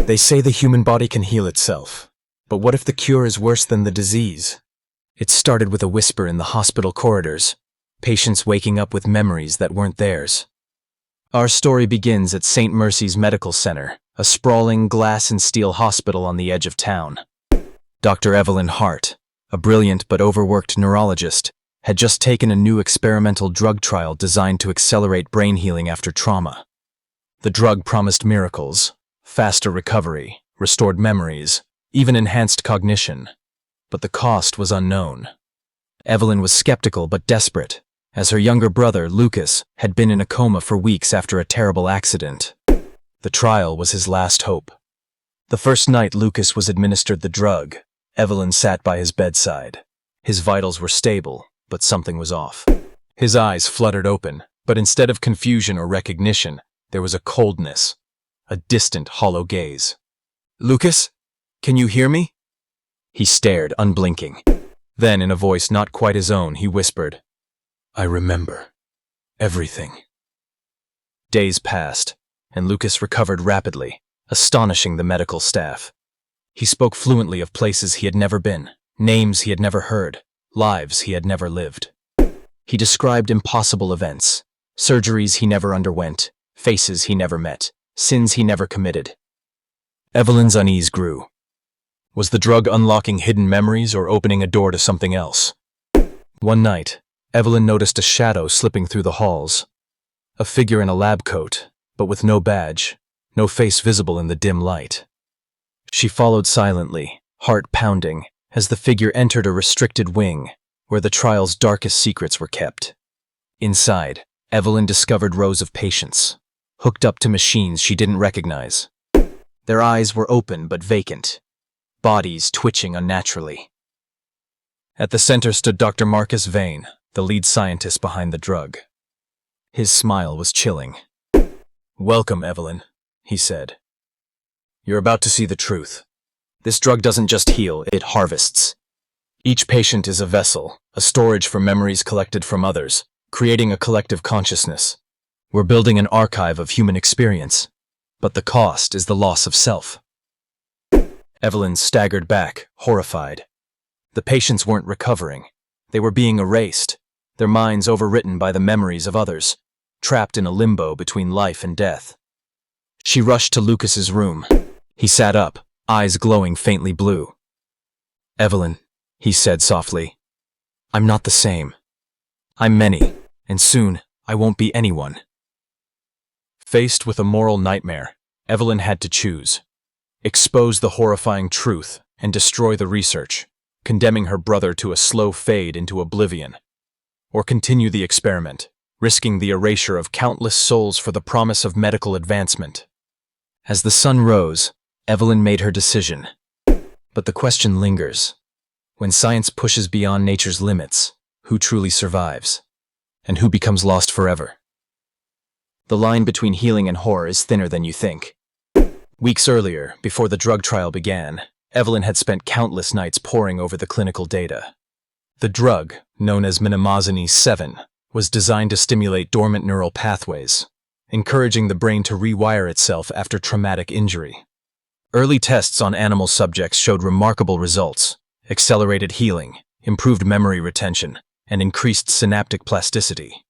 They say the human body can heal itself. But what if the cure is worse than the disease? It started with a whisper in the hospital corridors, patients waking up with memories that weren't theirs. Our story begins at St. Mercy's Medical Center, a sprawling glass and steel hospital on the edge of town. Dr. Evelyn Hart, a brilliant but overworked neurologist, had just taken a new experimental drug trial designed to accelerate brain healing after trauma. The drug promised miracles, faster recovery, restored memories, even enhanced cognition. But the cost was unknown. Evelyn was skeptical but desperate, as her younger brother, Lucas, had been in a coma for weeks after a terrible accident. The trial was his last hope. The first night Lucas was administered the drug, Evelyn sat by his bedside. His vitals were stable, but something was off. His eyes fluttered open, but instead of confusion or recognition, there was a coldness, a distant, hollow gaze. "Lucas, can you hear me?" He stared, unblinking. Then, in a voice not quite his own, he whispered, "I remember. Everything." Days passed, and Lucas recovered rapidly, astonishing the medical staff. He spoke fluently of places he had never been, names he had never heard, lives he had never lived. He described impossible events, surgeries he never underwent, faces he never met, sins he never committed. Evelyn's unease grew. Was the drug unlocking hidden memories or opening a door to something else? One night, Evelyn noticed a shadow slipping through the halls. A figure in a lab coat, but with no badge, no face visible in the dim light. She followed silently, heart pounding, as the figure entered a restricted wing, where the trial's darkest secrets were kept. Inside, Evelyn discovered rows of patients, hooked up to machines she didn't recognize. Their eyes were open but vacant, bodies twitching unnaturally. At the center stood Dr. Marcus Vane, the lead scientist behind the drug. His smile was chilling. "Welcome, Evelyn," he said. "You're about to see the truth. This drug doesn't just heal, it harvests. Each patient is a vessel, a storage for memories collected from others, creating a collective consciousness. We're building an archive of human experience, but the cost is the loss of self." Evelyn staggered back, horrified. The patients weren't recovering. They were being erased, their minds overwritten by the memories of others, trapped in a limbo between life and death. She rushed to Lucas's room. He sat up, eyes glowing faintly blue. "Evelyn," he said softly, "I'm not the same. I'm many, and soon I won't be anyone." Faced with a moral nightmare, Evelyn had to choose. Expose the horrifying truth and destroy the research, condemning her brother to a slow fade into oblivion. Or continue the experiment, risking the erasure of countless souls for the promise of medical advancement. As the sun rose, Evelyn made her decision. But the question lingers. When science pushes beyond nature's limits, who truly survives? And who becomes lost forever? The line between healing and horror is thinner than you think. Weeks earlier, before the drug trial began, Evelyn had spent countless nights poring over the clinical data. The drug, known as Mnemosyne-7, was designed to stimulate dormant neural pathways, encouraging the brain to rewire itself after traumatic injury. Early tests on animal subjects showed remarkable results: accelerated healing, improved memory retention, and increased synaptic plasticity.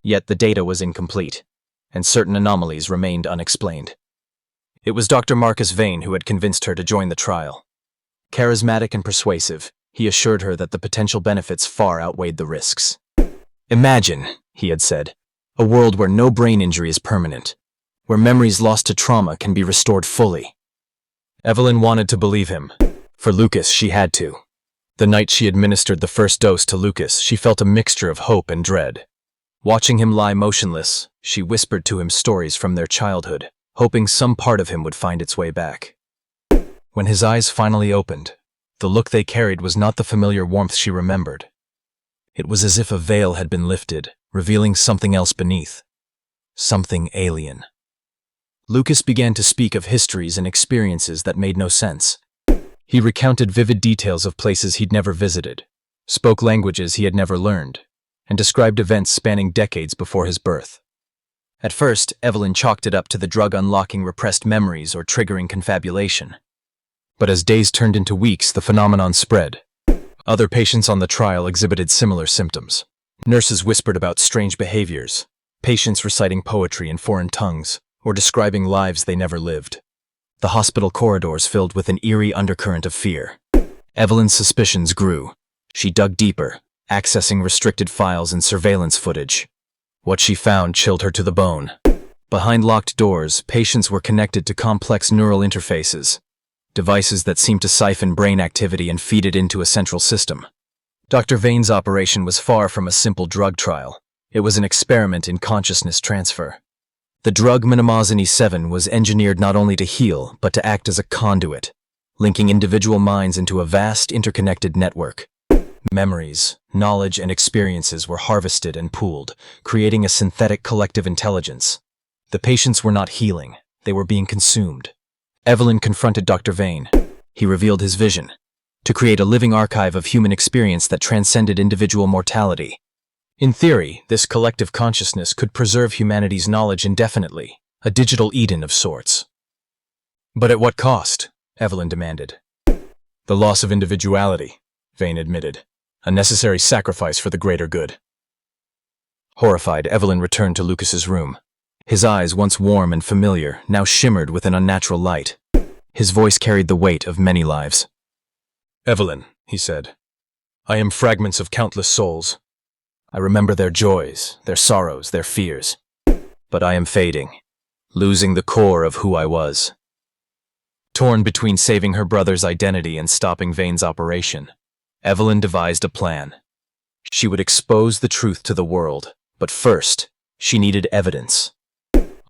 Yet the data was incomplete, and certain anomalies remained unexplained. It was Dr. Marcus Vane who had convinced her to join the trial. Charismatic and persuasive, he assured her that the potential benefits far outweighed the risks. "Imagine," he had said, "a world where no brain injury is permanent, where memories lost to trauma can be restored fully." Evelyn wanted to believe him. For Lucas, she had to. The night she administered the first dose to Lucas, she felt a mixture of hope and dread. Watching him lie motionless, she whispered to him stories from their childhood, hoping some part of him would find its way back. When his eyes finally opened, the look they carried was not the familiar warmth she remembered. It was as if a veil had been lifted, revealing something else beneath. Something alien. Lucas began to speak of histories and experiences that made no sense. He recounted vivid details of places he'd never visited, spoke languages he had never learned, and described events spanning decades before his birth. At first, Evelyn chalked it up to the drug unlocking repressed memories or triggering confabulation. But as days turned into weeks, the phenomenon spread. Other patients on the trial exhibited similar symptoms. Nurses whispered about strange behaviors, patients reciting poetry in foreign tongues, or describing lives they never lived. The hospital corridors filled with an eerie undercurrent of fear. Evelyn's suspicions grew. She dug deeper, accessing restricted files and surveillance footage. What she found chilled her to the bone. Behind locked doors, patients were connected to complex neural interfaces, devices that seemed to siphon brain activity and feed it into a central system. Dr. Vane's operation was far from a simple drug trial. It was an experiment in consciousness transfer. The drug Mnemosyne-7 was engineered not only to heal, but to act as a conduit, linking individual minds into a vast, interconnected network. Memories, knowledge, and experiences were harvested and pooled, creating a synthetic collective intelligence. The patients were not healing, they were being consumed. Evelyn confronted Dr. Vane. He revealed his vision: to create a living archive of human experience that transcended individual mortality. In theory, this collective consciousness could preserve humanity's knowledge indefinitely, a digital Eden of sorts. But at what cost? Evelyn demanded. The loss of individuality, Vane admitted. A necessary sacrifice for the greater good. Horrified, Evelyn returned to Lucas's room. His eyes, once warm and familiar, now shimmered with an unnatural light. His voice carried the weight of many lives. Evelyn, he said, I am fragments of countless souls. I remember their joys, their sorrows, their fears. But I am fading, losing the core of who I was. Torn between saving her brother's identity and stopping Vane's operation, Evelyn devised a plan. She would expose the truth to the world, but first, she needed evidence.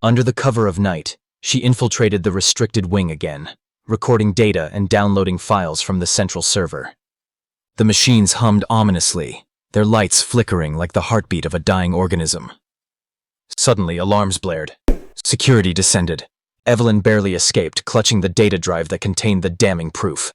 Under the cover of night, she infiltrated the restricted wing again, recording data and downloading files from the central server. The machines hummed ominously, their lights flickering like the heartbeat of a dying organism. Suddenly, alarms blared. Security descended. Evelyn barely escaped, clutching the data drive that contained the damning proof.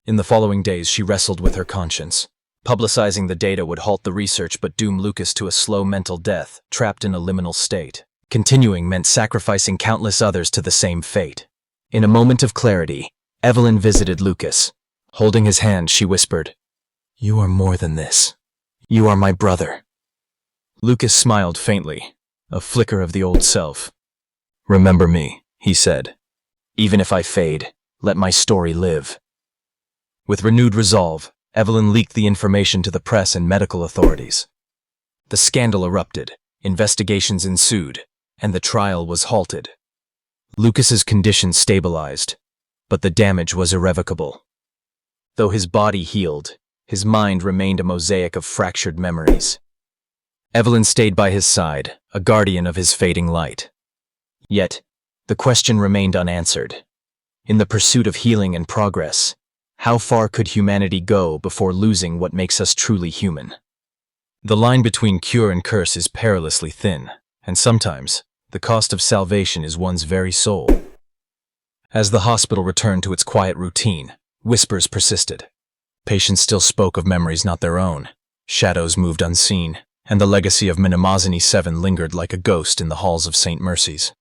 In the following days, she wrestled with her conscience. Publicizing the data would halt the research but doom Lucas to a slow mental death, trapped in a liminal state. Continuing meant sacrificing countless others to the same fate. In a moment of clarity, Evelyn visited Lucas. Holding his hand, she whispered, "You are more than this. You are my brother." Lucas smiled faintly, a flicker of the old self. "Remember me," he said. "Even if I fade, let my story live." With renewed resolve, Evelyn leaked the information to the press and medical authorities. The scandal erupted, investigations ensued, and the trial was halted. Lucas's condition stabilized, but the damage was irrevocable. Though his body healed, his mind remained a mosaic of fractured memories. Evelyn stayed by his side, a guardian of his fading light. Yet, the question remained unanswered. In the pursuit of healing and progress, how far could humanity go before losing what makes us truly human? The line between cure and curse is perilously thin, and sometimes, the cost of salvation is one's very soul. As the hospital returned to its quiet routine, whispers persisted. Patients still spoke of memories not their own. Shadows moved unseen, and the legacy of Mnemosyne-7 lingered like a ghost in the halls of St. Mercy's.